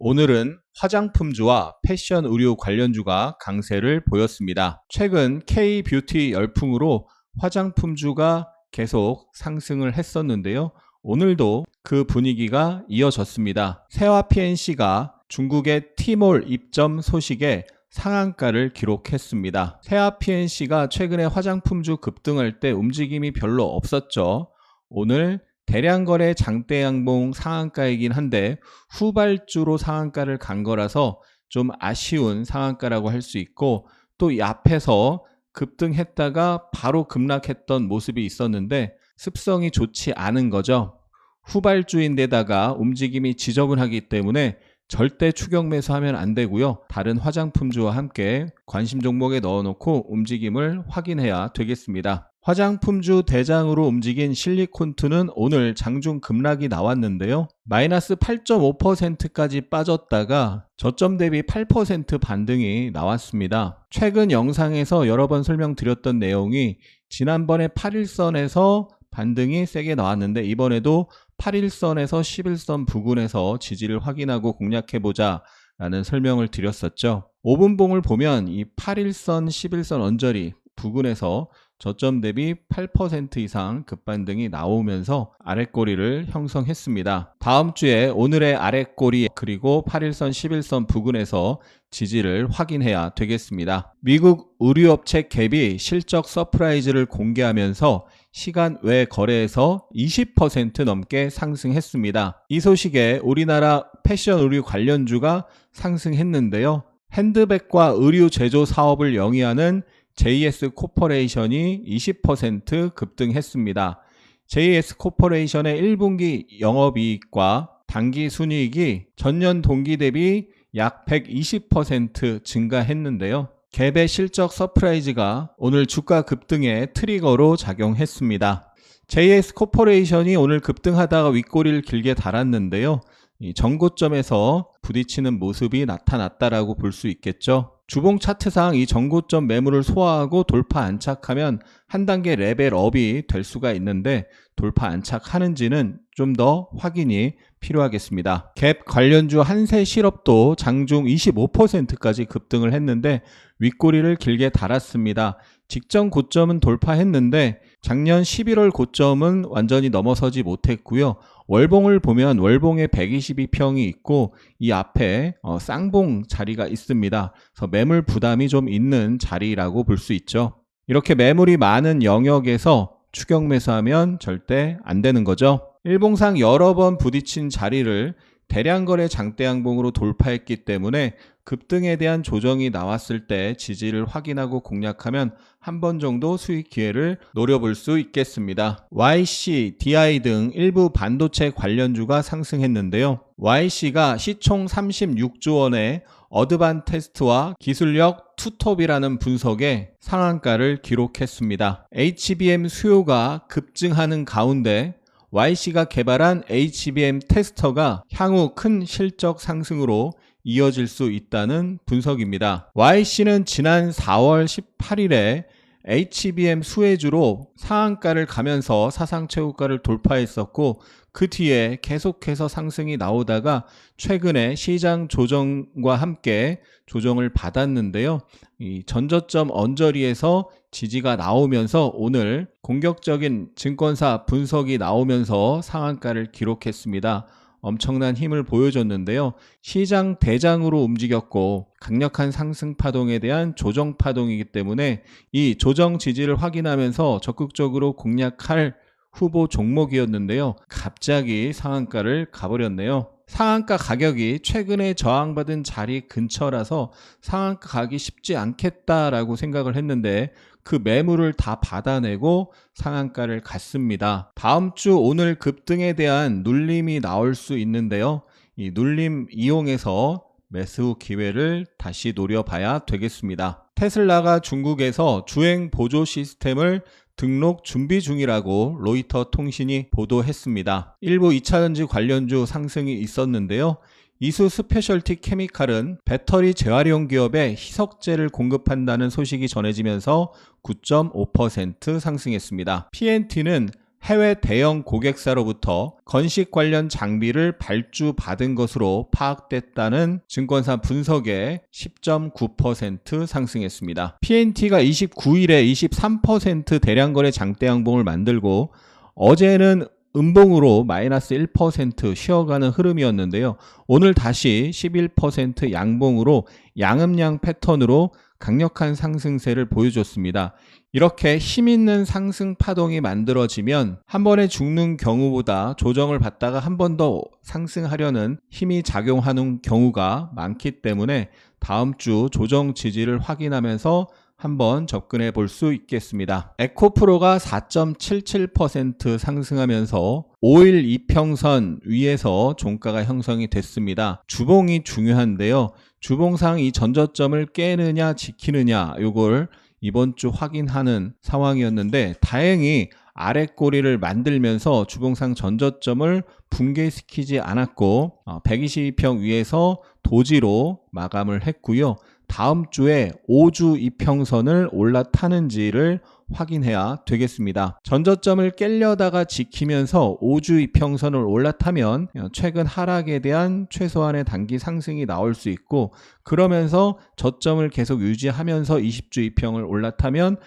오늘은 화장품주와 패션 의류 관련주가 강세를 보였습니다. 최근 K-뷰티 열풍으로 화장품주가 계속 상승을 했었는데요. 오늘도 그 분위기가 이어졌습니다. 세화 PNC가 중국의 T몰 입점 소식에 상한가를 기록했습니다. 세화 PNC가 최근에 화장품주 급등할 때 움직임이 별로 없었죠. 오늘 대량 거래 장대 양봉 상한가이긴 한데 후발주로 상한가를 간 거라서 좀 아쉬운 상한가라고 할 수 있고, 또 이 앞에서 급등했다가 바로 급락했던 모습이 있었는데 습성이 좋지 않은 거죠. 후발주인데다가 움직임이 지저분하기 때문에 절대 추격 매수하면 안 되고요. 다른 화장품주와 함께 관심 종목에 넣어놓고 움직임을 확인해야 되겠습니다. 화장품주 대장으로 움직인 실리콘투는 오늘 장중 급락이 나왔는데요. 마이너스 8.5%까지 빠졌다가 저점 대비 8% 반등이 나왔습니다. 최근 영상에서 여러 번 설명드렸던 내용이 지난번에 8일선에서 반등이 세게 나왔는데 이번에도 8일선에서 11선 부근에서 지지를 확인하고 공략해보자 라는 설명을 드렸었죠. 5분봉을 보면 이 8일선, 11선 언저리 부근에서 저점 대비 8% 이상 급반등이 나오면서 아랫꼬리를 형성했습니다. 다음 주에 오늘의 아랫꼬리 그리고 8일선, 11선 부근에서 지지를 확인해야 되겠습니다. 미국 의류업체 갭이 실적 서프라이즈를 공개하면서 시간 외 거래에서 20% 넘게 상승했습니다. 이 소식에 우리나라 패션 의류 관련주가 상승했는데요. 핸드백과 의류 제조 사업을 영위하는 JS 코퍼레이션이 20% 급등했습니다. JS 코퍼레이션의 1분기 영업이익과 당기 순이익이 전년 동기 대비 약 120% 증가했는데요. 갭의 실적 서프라이즈가 오늘 주가 급등의 트리거로 작용했습니다. JS 코퍼레이션이 오늘 급등하다가 윗꼬리를 길게 달았는데요. 이 전고점에서 부딪히는 모습이 나타났다라고 볼 수 있겠죠. 주봉 차트상 이 전고점 매물을 소화하고 돌파 안착하면 한 단계 레벨업이 될 수가 있는데 돌파 안착하는지는 좀 더 확인이 필요하겠습니다. 갭 관련주 한세실업도 장중 25%까지 급등을 했는데 윗꼬리를 길게 달았습니다. 직전 고점은 돌파했는데 작년 11월 고점은 완전히 넘어서지 못했고요. 월봉을 보면 월봉에 122평이 있고 이 앞에 쌍봉 자리가 있습니다. 그래서 매물 부담이 좀 있는 자리라고 볼 수 있죠. 이렇게 매물이 많은 영역에서 추격 매수하면 절대 안 되는 거죠. 일봉상 여러 번 부딪힌 자리를 대량 거래 장대 양봉으로 돌파했기 때문에 급등에 대한 조정이 나왔을 때 지지를 확인하고 공략하면 한 번 정도 수익 기회를 노려볼 수 있겠습니다. YC, DI 등 일부 반도체 관련주가 상승했는데요. YC가 시총 36조 원의 어드반테스트와 기술력 투톱이라는 분석에 상한가를 기록했습니다. HBM 수요가 급증하는 가운데 YC가 개발한 HBM 테스터가 향후 큰 실적 상승으로 이어질 수 있다는 분석입니다. YC는 지난 4월 18일에 HBM 수혜주로 상한가를 가면서 사상 최고가를 돌파했었고 그 뒤에 계속해서 상승이 나오다가 최근에 시장 조정과 함께 조정을 받았는데요. 이 전저점 언저리에서 지지가 나오면서 오늘 공격적인 증권사 분석이 나오면서 상한가를 기록했습니다. 엄청난 힘을 보여줬는데요. 시장 대장으로 움직였고 강력한 상승 파동에 대한 조정 파동이기 때문에 이 조정 지지를 확인하면서 적극적으로 공략할 후보 종목이었는데요. 갑자기 상한가를 가버렸네요. 상한가 가격이 최근에 저항받은 자리 근처라서 상한가 가기 쉽지 않겠다라고 생각을 했는데 그 매물을 다 받아내고 상한가를 갔습니다. 다음 주 오늘 급등에 대한 눌림이 나올 수 있는데요. 이 눌림 이용해서 매수 기회를 다시 노려봐야 되겠습니다. 테슬라가 중국에서 주행 보조 시스템을 등록 준비 중이라고 로이터 통신이 보도했습니다. 일부 2차전지 관련주 상승이 있었는데요. 이수 스페셜티 케미칼은 배터리 재활용 기업에 희석제를 공급한다는 소식이 전해지면서 9.5% 상승했습니다. PNT는 해외 대형 고객사로부터 건식 관련 장비를 발주받은 것으로 파악됐다는 증권사 분석에 10.9% 상승했습니다. PNT가 29일에 23% 대량거래 장대 양봉을 만들고 어제는 음봉으로 마이너스 1% 쉬어가는 흐름이었는데요. 오늘 다시 11% 양봉으로 양음양 패턴으로 강력한 상승세를 보여줬습니다. 이렇게 힘있는 상승 파동이 만들어지면 한 번에 죽는 경우보다 조정을 받다가 한 번 더 상승하려는 힘이 작용하는 경우가 많기 때문에 다음 주 조정 지지를 확인하면서 한번 접근해 볼 수 있겠습니다. 에코프로가 4.77% 상승하면서 5일 이평선 위에서 종가가 형성이 됐습니다. 주봉이 중요한데요. 주봉상 이 전저점을 깨느냐 지키느냐 요걸 이번 주 확인하는 상황이었는데 다행히 아래 꼬리를 만들면서 주봉상 전저점을 붕괴시키지 않았고 122평 위에서 도지로 마감을 했고요. 다음 주에 5주 이평선을 올라타는지를 확인해야 되겠습니다. 전저점을 깨려다가 지키면서 5주 이평선을 올라타면 최근 하락에 대한 최소한의 단기 상승이 나올 수 있고 그러면서 저점을 계속 유지하면서 20주 이평을 올라타면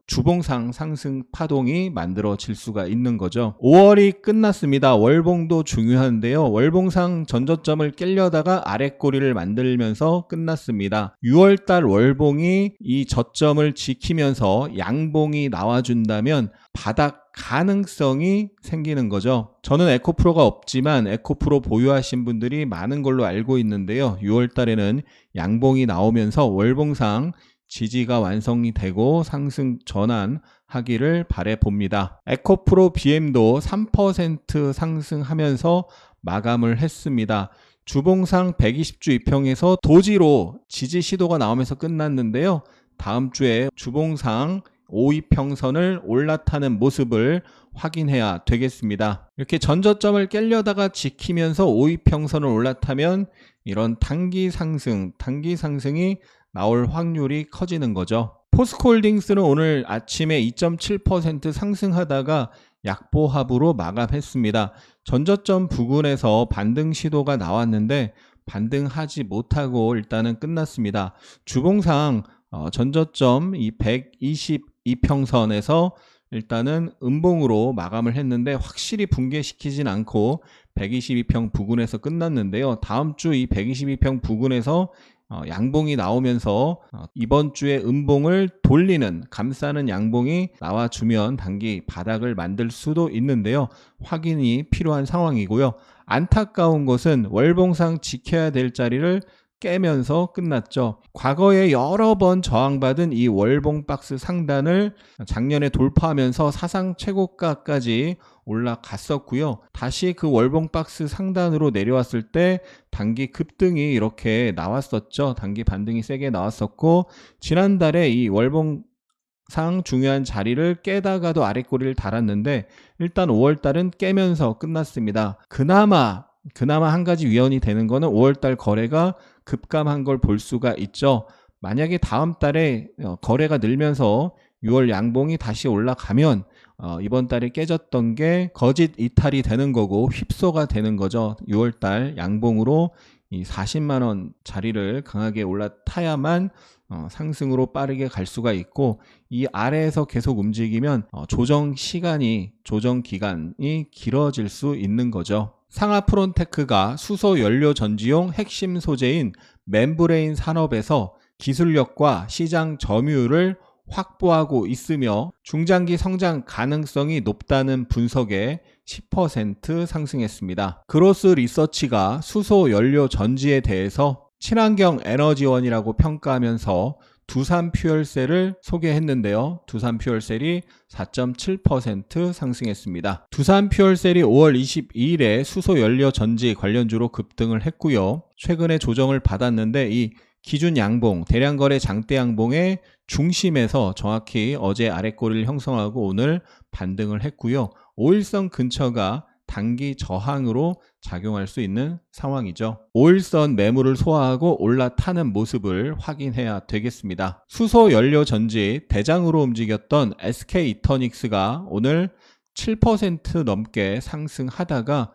주봉상 상승 파동이 만들어질 수가 있는 거죠. 5월이 끝났습니다. 월봉도 중요한데요. 월봉상 전저점을 깨려다가 아랫꼬리를 만들면서 끝났습니다. 6월달 월봉이 이 저점을 지키면서 양봉이 나와준다면 바닥 가능성이 생기는 거죠. 저는 에코프로가 없지만 에코프로 보유하신 분들이 많은 걸로 알고 있는데요. 6월 달에는 양봉이 나오면서 월봉상 지지가 완성이 되고 상승 전환하기를 바라봅니다. 에코프로 BM도 3% 상승하면서 마감을 했습니다. 주봉상 120주 이평에서 도지로 지지 시도가 나오면서 끝났는데요. 다음 주에 주봉상 5이평선을 올라타는 모습을 확인해야 되겠습니다. 이렇게 전저점을 깨려다가 지키면서 5이평선을 올라타면 이런 단기 상승이 나올 확률이 커지는 거죠. 포스코홀딩스는 오늘 아침에 2.7% 상승하다가 약보합으로 마감했습니다. 전저점 부근에서 반등 시도가 나왔는데 반등하지 못하고 일단은 끝났습니다. 주봉상 전저점 이 122평선에서 일단은 음봉으로 마감을 했는데 확실히 붕괴시키진 않고 122평 부근에서 끝났는데요. 다음 주 이 122평 부근에서 양봉이 나오면서 이번 주에 음봉을 돌리는 감싸는 양봉이 나와주면 단기 바닥을 만들 수도 있는데요. 확인이 필요한 상황이고요. 안타까운 것은 월봉상 지켜야 될 자리를 깨면서 끝났죠. 과거에 여러 번 저항받은 이 월봉 박스 상단을 작년에 돌파하면서 사상 최고가까지 올라갔었고요. 다시 그 월봉 박스 상단으로 내려왔을 때 단기 급등이 이렇게 나왔었죠. 단기 반등이 세게 나왔었고 지난달에 이 월봉상 중요한 자리를 깨다가도 아랫꼬리를 달았는데 일단 5월달은 깨면서 끝났습니다. 그나마 한 가지 위헌이 되는 거는 5월달 거래가 급감한 걸 볼 수가 있죠. 만약에 다음 달에 거래가 늘면서 6월 양봉이 다시 올라가면 이번 달에 깨졌던 게 거짓 이탈이 되는 거고 휩소가 되는 거죠. 6월달 양봉으로 이 40만원 자리를 강하게 올라타야만 상승으로 빠르게 갈 수가 있고 이 아래에서 계속 움직이면 조정 기간이 길어질 수 있는 거죠. 상하프론테크가 수소 연료 전지용 핵심 소재인 멤브레인 산업에서 기술력과 시장 점유율을 확보하고 있으며 중장기 성장 가능성이 높다는 분석에 10% 상승했습니다. 그로스 리서치가 수소 연료 전지에 대해서 친환경 에너지원이라고 평가하면서 두산 퓨얼셀을 소개했는데요. 두산 퓨얼셀이 4.7% 상승했습니다. 두산 퓨얼셀이 5월 22일에 수소 연료 전지 관련주로 급등을 했고요. 최근에 조정을 받았는데 이 기준 양봉, 대량거래 장대 양봉의 중심에서 정확히 어제 아랫꼬리를 형성하고 오늘 반등을 했고요. 5일선 근처가 단기 저항으로 작용할 수 있는 상황이죠. 5일선 매물을 소화하고 올라타는 모습을 확인해야 되겠습니다. 수소 연료 전지 대장으로 움직였던 SK 이터닉스가 오늘 7% 넘게 상승하다가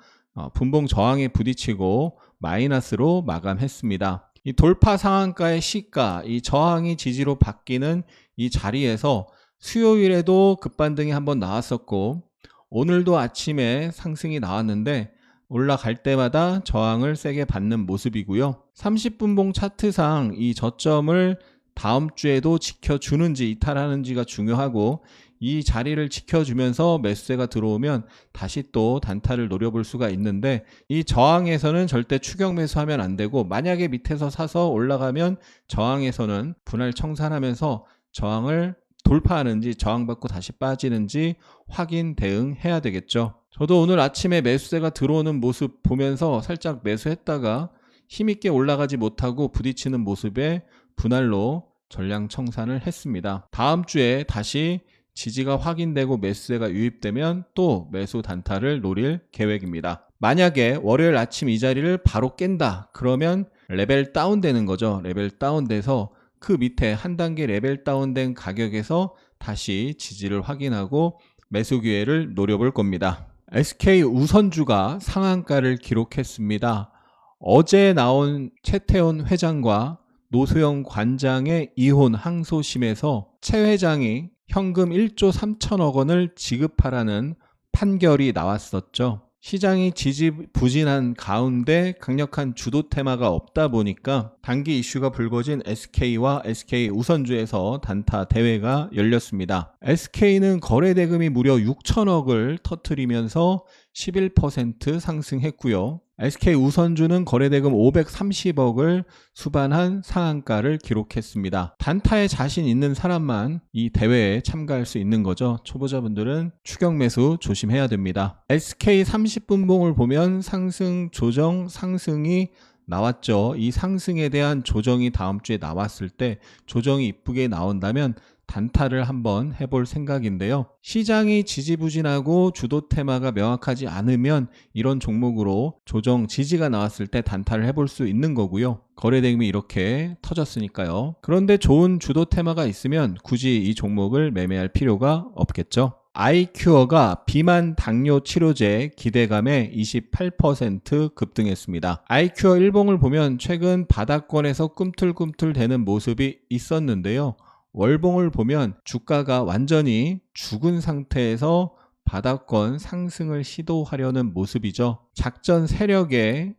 분봉 저항에 부딪히고 마이너스로 마감했습니다. 이 돌파 상한가의 시가, 이 저항이 지지로 바뀌는 이 자리에서 수요일에도 급반등이 한번 나왔었고 오늘도 아침에 상승이 나왔는데 올라갈 때마다 저항을 세게 받는 모습이고요. 30분봉 차트상 이 저점을 다음 주에도 지켜주는지 이탈하는지가 중요하고 이 자리를 지켜주면서 매수세가 들어오면 다시 또 단타를 노려볼 수가 있는데 이 저항에서는 절대 추격 매수하면 안 되고 만약에 밑에서 사서 올라가면 저항에서는 분할 청산하면서 저항을 돌파하는지 저항받고 다시 빠지는지 확인 대응해야 되겠죠. 저도 오늘 아침에 매수세가 들어오는 모습 보면서 살짝 매수했다가 힘있게 올라가지 못하고 부딪히는 모습에 분할로 전량 청산을 했습니다. 다음 주에 다시 지지가 확인되고 매수세가 유입되면 또 매수 단타를 노릴 계획입니다. 만약에 월요일 아침 이 자리를 바로 깬다 그러면 레벨 다운되는 거죠. 레벨 다운돼서 그 밑에 한 단계 레벨 다운된 가격에서 다시 지지를 확인하고 매수 기회를 노려볼 겁니다. SK 우선주가 상한가를 기록했습니다. 어제 나온 최태원 회장과 노소영 관장의 이혼 항소심에서 최 회장이 현금 1조 3천억 원을 지급하라는 판결이 나왔었죠. 시장이 지지부진한 가운데 강력한 주도 테마가 없다 보니까 단기 이슈가 불거진 SK와 SK 우선주에서 단타 대회가 열렸습니다. SK는 거래 대금이 무려 6천억을 터뜨리면서 11% 상승했고요. SK 우선주는 거래대금 530억을 수반한 상한가를 기록했습니다. 단타에 자신 있는 사람만 이 대회에 참가할 수 있는 거죠. 초보자분들은 추격 매수 조심해야 됩니다. SK 30분봉을 보면 상승, 조정, 상승이 나왔죠. 이 상승에 대한 조정이 다음 주에 나왔을 때 조정이 이쁘게 나온다면 단타를 한번 해볼 생각인데요. 시장이 지지부진하고 주도 테마가 명확하지 않으면 이런 종목으로 조정 지지가 나왔을 때 단타를 해볼 수 있는 거고요. 거래대금이 이렇게 터졌으니까요. 그런데 좋은 주도 테마가 있으면 굳이 이 종목을 매매할 필요가 없겠죠. 아이큐어가 비만 당뇨 치료제 기대감에 28% 급등했습니다. 아이큐어 일봉을 보면 최근 바닥권에서 꿈틀꿈틀 대는 모습이 있었는데요. 월봉을 보면 주가가 완전히 죽은 상태에서 바닥권 상승을 시도하려는 모습이죠. 작전 세력에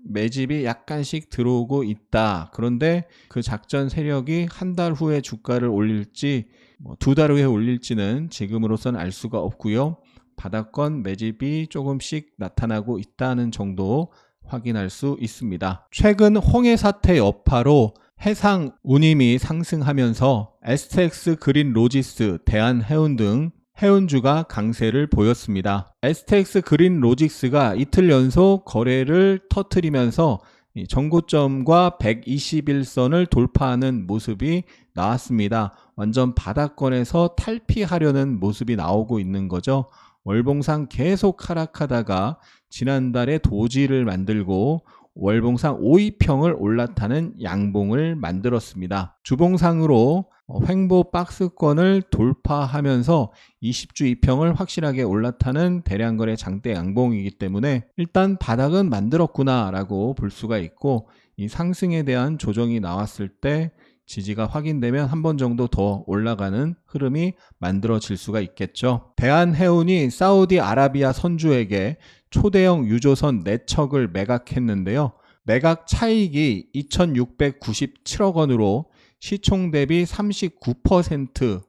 매집이 약간씩 들어오고 있다. 그런데 그 작전 세력이 한 달 후에 주가를 올릴지 두 달 후에 올릴지는 지금으로선 알 수가 없고요. 바닥권 매집이 조금씩 나타나고 있다는 정도 확인할 수 있습니다. 최근 홍해 사태 여파로 해상 운임이 상승하면서 STX 그린 로지스, 대한해운 등 해운주가 강세를 보였습니다. STX 그린 로지스가 이틀 연속 거래를 터뜨리면서 전고점과 121선을 돌파하는 모습이 나왔습니다. 완전 바닥권에서 탈피하려는 모습이 나오고 있는 거죠. 월봉상 계속 하락하다가 지난달에 도지를 만들고 월봉상 5위평을 올라타는 양봉을 만들었습니다. 주봉상으로 횡보 박스권을 돌파하면서 20주 2평을 확실하게 올라타는 대량거래 장대 양봉이기 때문에 일단 바닥은 만들었구나 라고 볼 수가 있고 이 상승에 대한 조정이 나왔을 때 지지가 확인되면 한 번 정도 더 올라가는 흐름이 만들어질 수가 있겠죠. 대한해운이 사우디아라비아 선주에게 초대형 유조선 4척을 매각했는데요. 매각 차익이 2,697억 원으로 시총 대비 39%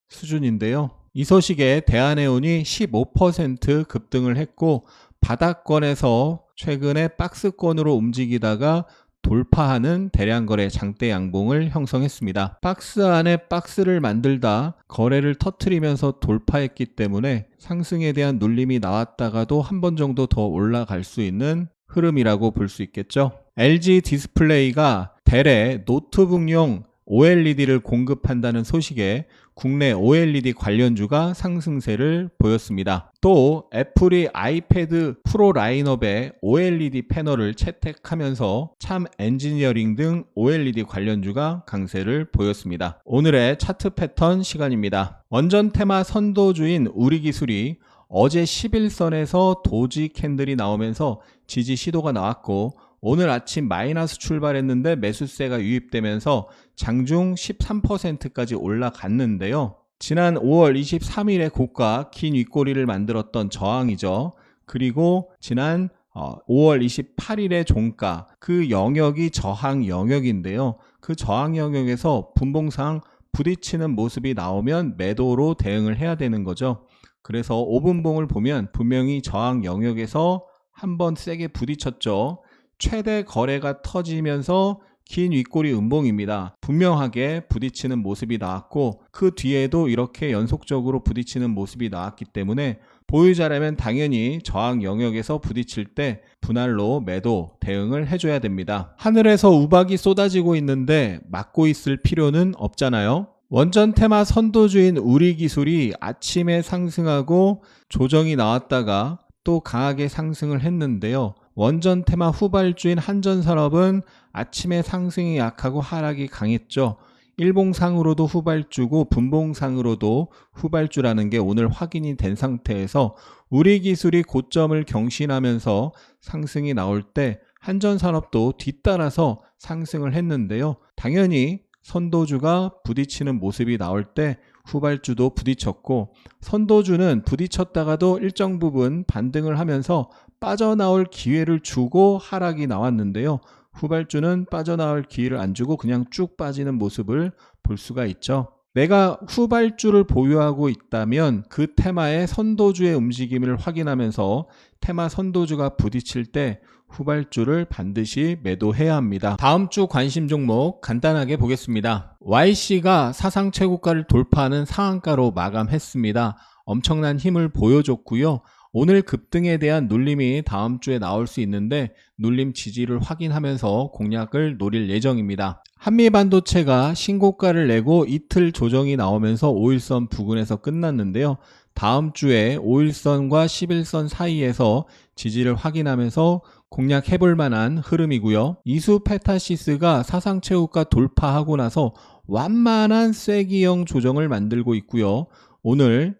수준인데요. 이 소식에 대한해운이 15% 급등을 했고 바닥권에서 최근에 박스권으로 움직이다가 돌파하는 대량거래 장대 양봉을 형성했습니다. 박스 안에 박스를 만들다 거래를 터뜨리면서 돌파했기 때문에 상승에 대한 눌림이 나왔다가도 한 번 정도 더 올라갈 수 있는 흐름이라고 볼 수 있겠죠. LG 디스플레이가 대래 노트북용 OLED를 공급한다는 소식에 국내 OLED 관련주가 상승세를 보였습니다. 또 애플이 아이패드 프로 라인업에 OLED 패널을 채택하면서 참 엔지니어링 등 OLED 관련주가 강세를 보였습니다. 오늘의 차트 패턴 시간입니다. 원전 테마 선도주인 우리기술이 어제 11선에서 도지 캔들이 나오면서 지지 시도가 나왔고 오늘 아침 마이너스 출발했는데 매수세가 유입되면서 장중 13%까지 올라갔는데요. 지난 5월 23일에 고가 긴 윗꼬리를 만들었던 저항이죠. 그리고 지난 5월 28일에 종가, 그 영역이 저항 영역인데요. 그 저항 영역에서 분봉상 부딪히는 모습이 나오면 매도로 대응을 해야 되는 거죠. 그래서 5분봉을 보면 분명히 저항 영역에서 한번 세게 부딪혔죠. 최대 거래가 터지면서 긴 윗꼬리 음봉입니다. 분명하게 부딪히는 모습이 나왔고 그 뒤에도 이렇게 연속적으로 부딪히는 모습이 나왔기 때문에 보유자라면 당연히 저항 영역에서 부딪힐 때 분할로 매도 대응을 해줘야 됩니다. 하늘에서 우박이 쏟아지고 있는데 막고 있을 필요는 없잖아요. 원전 테마 선도주인 우리기술이 아침에 상승하고 조정이 나왔다가 또 강하게 상승을 했는데요. 원전 테마 후발주인 한전산업은 아침에 상승이 약하고 하락이 강했죠. 일봉상으로도 후발주고 분봉상으로도 후발주라는 게 오늘 확인이 된 상태에서 우리기술이 고점을 경신하면서 상승이 나올 때 한전산업도 뒤따라서 상승을 했는데요. 당연히 선도주가 부딪히는 모습이 나올 때 후발주도 부딪혔고 선도주는 부딪혔다가도 일정 부분 반등을 하면서 빠져나올 기회를 주고 하락이 나왔는데요. 후발주는 빠져나올 기회를 안 주고 그냥 쭉 빠지는 모습을 볼 수가 있죠. 내가 후발주를 보유하고 있다면 그 테마의 선도주의 움직임을 확인하면서 테마 선도주가 부딪힐 때 후발주를 반드시 매도해야 합니다. 다음 주 관심 종목 간단하게 보겠습니다. YC가 사상 최고가를 돌파하는 상한가로 마감했습니다. 엄청난 힘을 보여줬고요. 오늘 급등에 대한 눌림이 다음 주에 나올 수 있는데 눌림 지지를 확인하면서 공략을 노릴 예정입니다. 한미반도체가 신고가를 내고 이틀 조정이 나오면서 5일선 부근에서 끝났는데요. 다음 주에 5일선과 11선 사이에서 지지를 확인하면서 공략해볼 만한 흐름이고요. 이수페타시스가 사상 최고가 돌파하고 나서 완만한 쐐기형 조정을 만들고 있고요. 오늘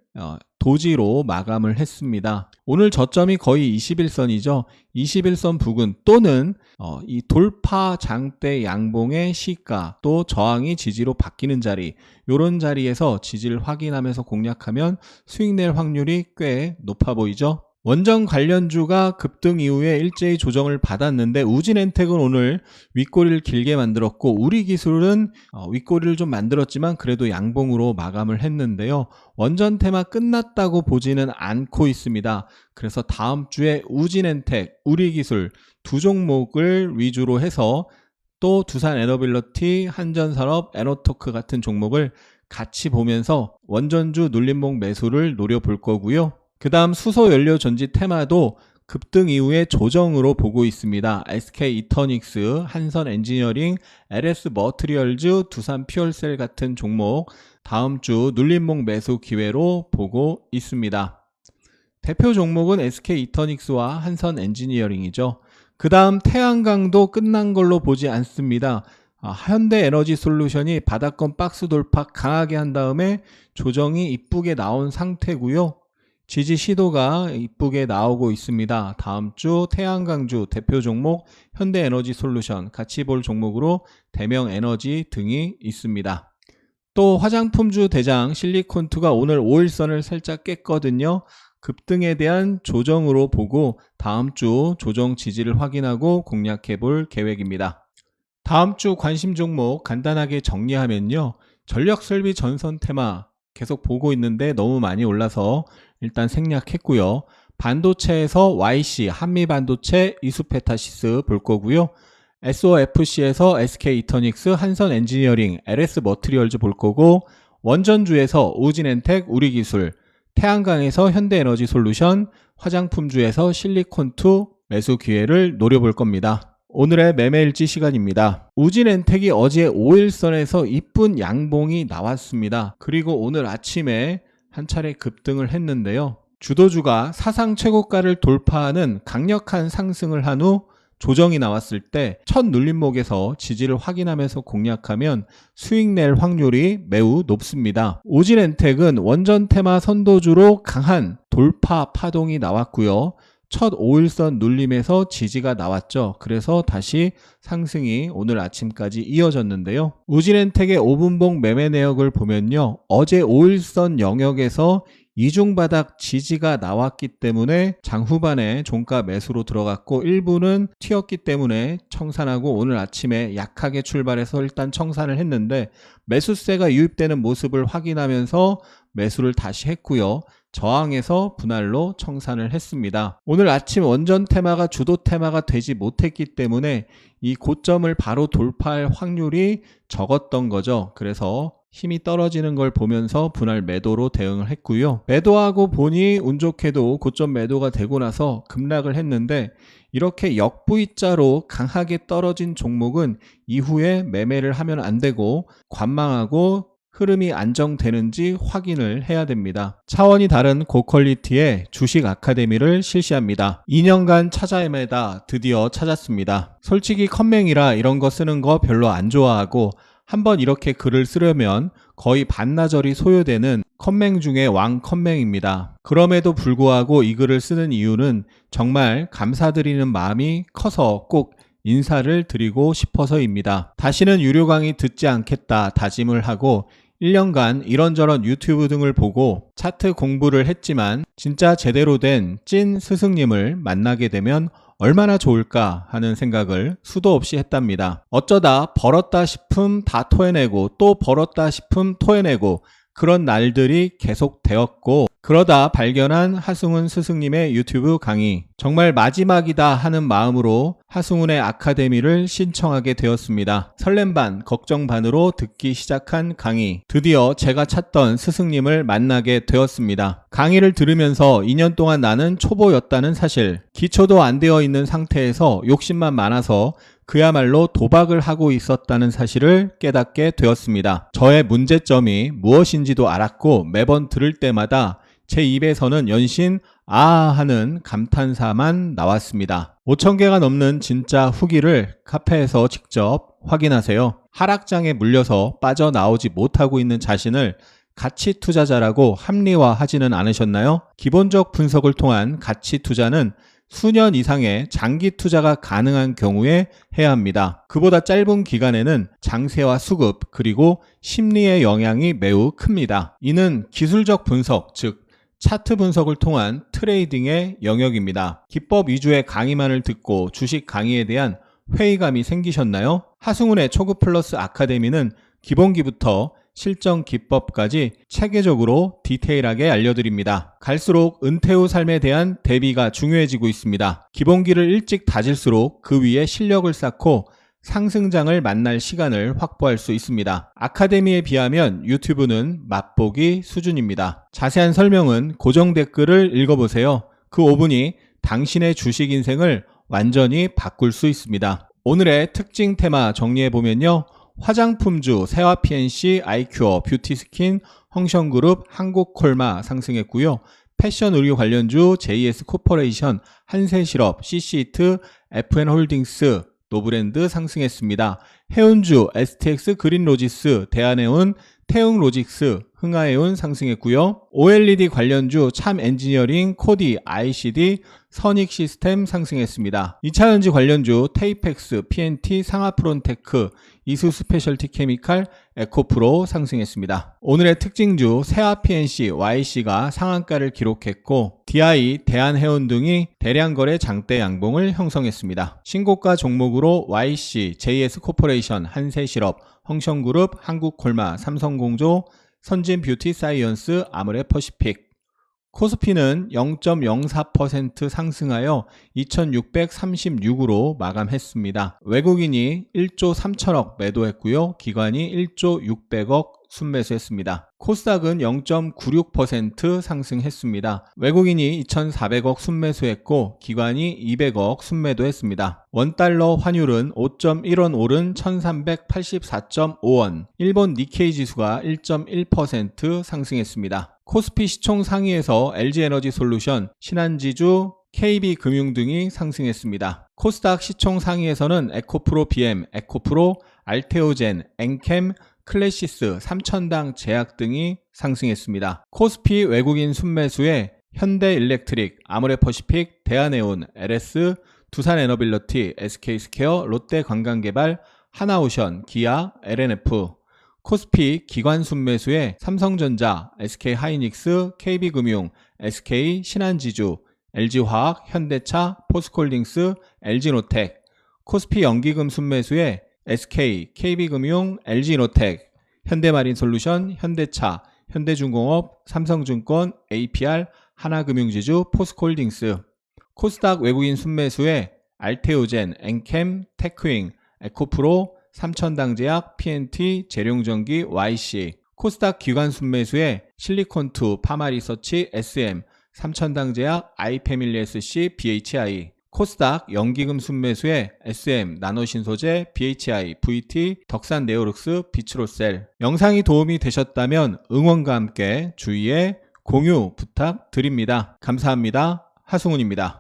도지로 마감을 했습니다. 오늘 저점이 거의 21선이죠. 21선 부근 또는 이 돌파 장대 양봉의 시가 또 저항이 지지로 바뀌는 자리, 이런 자리에서 지지를 확인하면서 공략하면 수익 낼 확률이 꽤 높아 보이죠. 원전 관련주가 급등 이후에 일제히 조정을 받았는데 우진엔텍은 오늘 윗꼬리를 길게 만들었고 우리기술은 윗꼬리를 좀 만들었지만 그래도 양봉으로 마감을 했는데요. 원전 테마 끝났다고 보지는 않고 있습니다. 그래서 다음 주에 우진엔텍, 우리기술 두 종목을 위주로 해서 또 두산에너빌리티, 한전산업, 에너토크 같은 종목을 같이 보면서 원전주 눌림목 매수를 노려볼 거고요. 그 다음 수소연료전지 테마도 급등 이후에 조정으로 보고 있습니다. SK이터닉스, 한선엔지니어링, LS머트리얼즈, 두산퓨얼셀 같은 종목 다음 주 눌림목 매수 기회로 보고 있습니다. 대표 종목은 SK이터닉스와 한선엔지니어링이죠. 그 다음 태양광도 끝난 걸로 보지 않습니다. 현대에너지솔루션이 바닥권 박스 돌파 강하게 한 다음에 조정이 이쁘게 나온 상태고요. 지지 시도가 이쁘게 나오고 있습니다. 다음 주 태양광주 대표 종목 현대에너지솔루션 같이 볼 종목으로 대명에너지 등이 있습니다. 또 화장품주 대장 실리콘2가 오늘 5일선을 살짝 깼거든요. 급등에 대한 조정으로 보고 다음 주 조정 지지를 확인하고 공략해 볼 계획입니다. 다음 주 관심 종목 간단하게 정리하면요. 전력설비 전선 테마 계속 보고 있는데 너무 많이 올라서 일단 생략했고요. 반도체에서 YC, 한미반도체, 이수페타시스 볼 거고요. SOFC에서 SK이터닉스, 한선엔지니어링, LS머트리얼즈 볼 거고 원전주에서 우진엔텍, 우리기술, 태양광에서 현대에너지솔루션, 화장품주에서 실리콘2 매수 기회를 노려볼 겁니다. 오늘의 매매일지 시간입니다. 우진엔텍이 어제 5일선에서 이쁜 양봉이 나왔습니다. 그리고 오늘 아침에 한 차례 급등을 했는데요. 주도주가 사상 최고가를 돌파하는 강력한 상승을 한 후 조정이 나왔을 때 첫 눌림목에서 지지를 확인하면서 공략하면 수익 낼 확률이 매우 높습니다. 우진엔텍은 원전 테마 선도주로 강한 돌파 파동이 나왔고요. 첫 5일선 눌림에서 지지가 나왔죠. 그래서 다시 상승이 오늘 아침까지 이어졌는데요. 우진엔텍의 5분봉 매매 내역을 보면요. 어제 5일선 영역에서 이중바닥 지지가 나왔기 때문에 장 후반에 종가 매수로 들어갔고 일부는 튀었기 때문에 청산하고 오늘 아침에 약하게 출발해서 일단 청산을 했는데 매수세가 유입되는 모습을 확인하면서 매수를 다시 했고요. 저항에서 분할로 청산을 했습니다. 오늘 아침 원전 테마가 주도 테마가 되지 못했기 때문에 이 고점을 바로 돌파할 확률이 적었던 거죠. 그래서 힘이 떨어지는 걸 보면서 분할 매도로 대응을 했고요. 매도하고 보니 운 좋게도 고점 매도가 되고 나서 급락을 했는데 이렇게 역V자로 강하게 떨어진 종목은 이후에 매매를 하면 안 되고 관망하고 흐름이 안정되는지 확인을 해야 됩니다. 차원이 다른 고퀄리티의 주식 아카데미를 실시합니다. 2년간 찾아 헤매다 드디어 찾았습니다. 솔직히 컴맹이라 이런 거 쓰는 거 별로 안 좋아하고 한번 이렇게 글을 쓰려면 거의 반나절이 소요되는 컴맹 중에 왕 컴맹입니다. 그럼에도 불구하고 이 글을 쓰는 이유는 정말 감사드리는 마음이 커서 꼭 인사를 드리고 싶어서입니다. 다시는 유료 강의 듣지 않겠다 다짐을 하고 1년간 이런저런 유튜브 등을 보고 차트 공부를 했지만 진짜 제대로 된 찐 스승님을 만나게 되면 얼마나 좋을까 하는 생각을 수도 없이 했답니다. 어쩌다 벌었다 싶음 다 토해내고 또 벌었다 싶음 토해내고 그런 날들이 계속 되었고 그러다 발견한 하승훈 스승님의 유튜브 강의 정말 마지막이다 하는 마음으로 하승훈의 아카데미를 신청하게 되었습니다. 설렘 반 걱정 반으로 듣기 시작한 강의 드디어 제가 찾던 스승님을 만나게 되었습니다. 강의를 들으면서 2년 동안 나는 초보였다는 사실 기초도 안 되어 있는 상태에서 욕심만 많아서 그야말로 도박을 하고 있었다는 사실을 깨닫게 되었습니다. 저의 문제점이 무엇인지도 알았고 매번 들을 때마다 제 입에서는 연신 아 하는 감탄사만 나왔습니다. 5,000개가 넘는 진짜 후기를 카페에서 직접 확인하세요. 하락장에 물려서 빠져나오지 못하고 있는 자신을 가치 투자자라고 합리화하지는 않으셨나요? 기본적 분석을 통한 가치 투자는 수년 이상의 장기 투자가 가능한 경우에 해야 합니다. 그보다 짧은 기간에는 장세와 수급 그리고 심리의 영향이 매우 큽니다. 이는 기술적 분석, 즉 차트 분석을 통한 트레이딩의 영역입니다. 기법 위주의 강의만을 듣고 주식 강의에 대한 회의감이 생기셨나요? 하승훈의 초급 플러스 아카데미는 기본기부터 실전 기법까지 체계적으로 디테일하게 알려드립니다. 갈수록 은퇴 후 삶에 대한 대비가 중요해지고 있습니다. 기본기를 일찍 다질수록 그 위에 실력을 쌓고 상승장을 만날 시간을 확보할 수 있습니다. 아카데미에 비하면 유튜브는 맛보기 수준입니다. 자세한 설명은 고정 댓글을 읽어보세요. 그 5분이 당신의 주식 인생을 완전히 바꿀 수 있습니다. 오늘의 특징 테마 정리해보면요. 화장품주 세화 PNC, 아이큐어, 뷰티스킨, 헝션그룹, 한국콜마 상승했고요. 패션 의류 관련주 JS 코퍼레이션, 한세실업, CC히트, FN홀딩스, 노브랜드 상승했습니다. 해운주 STX 그린로지스, 대한해운, 태흥로직스, 흥하해운 상승했고요. OLED 관련주 참엔지니어링, 코디, ICD, 선익시스템 상승했습니다. 2차전지 관련주 테이펙스, PNT, 상하프론테크, 이수스페셜티 케미칼, 에코프로 상승했습니다. 오늘의 특징주 세화 PNC, YC가 상한가를 기록했고 DI, 대한해운 등이 대량 거래 장대 양봉을 형성했습니다. 신고가 종목으로 YC, JS코퍼레이션, 한세실업, 헝션그룹, 한국콜마, 삼성공조, 선진뷰티사이언스, 아모레퍼시픽. 코스피는 0.04% 상승하여 2636으로 마감했습니다. 외국인이 1조 3천억 매도했고요. 기관이 1조 600억 순매수했습니다. 코스닥은 0.96% 상승했습니다. 외국인이 2,400억 순매수했고 기관이 200억 순매도했습니다. 원달러 환율은 5.1원 오른 1,384.5원, 일본 니케이 지수가 1.1% 상승했습니다. 코스피 시총 상위에서 LG에너지솔루션, 신한지주, KB금융 등이 상승했습니다. 코스닥 시총 상위에서는 에코프로 BM, 에코프로, 알테오젠, 엔캠, 클래시스, 삼천당 제약 등이 상승했습니다. 코스피 외국인 순매수에 현대일렉트릭, 아모레퍼시픽, 대한해운, LS, 두산에너빌리티, SK스퀘어, 롯데관광개발, 하나오션, 기아, LNF. 코스피 기관 순매수에 삼성전자, SK하이닉스, KB금융, SK신한지주, LG화학, 현대차, 포스코홀딩스, LG노텍. 코스피 연기금 순매수에 SK, KB금융, LG노텍, 현대마린솔루션, 현대차, 현대중공업, 삼성증권, APR, 하나금융지주, 포스코홀딩스. 코스닥 외국인 순매수에 알테오젠, 엔캠, 테크윙, 에코프로, 삼천당제약, PNT, 재룡전기, YC. 코스닥 기관 순매수에 실리콘투, 파마리서치, SM, 삼천당제약, 아이패밀리SC, BHI. 코스닥 연기금 순매수에 SM, 나노신소재, BHI, VT, 덕산네오룩스, 비츠로셀. 영상이 도움이 되셨다면 응원과 함께 주위에 공유 부탁드립니다. 감사합니다. 하승훈입니다.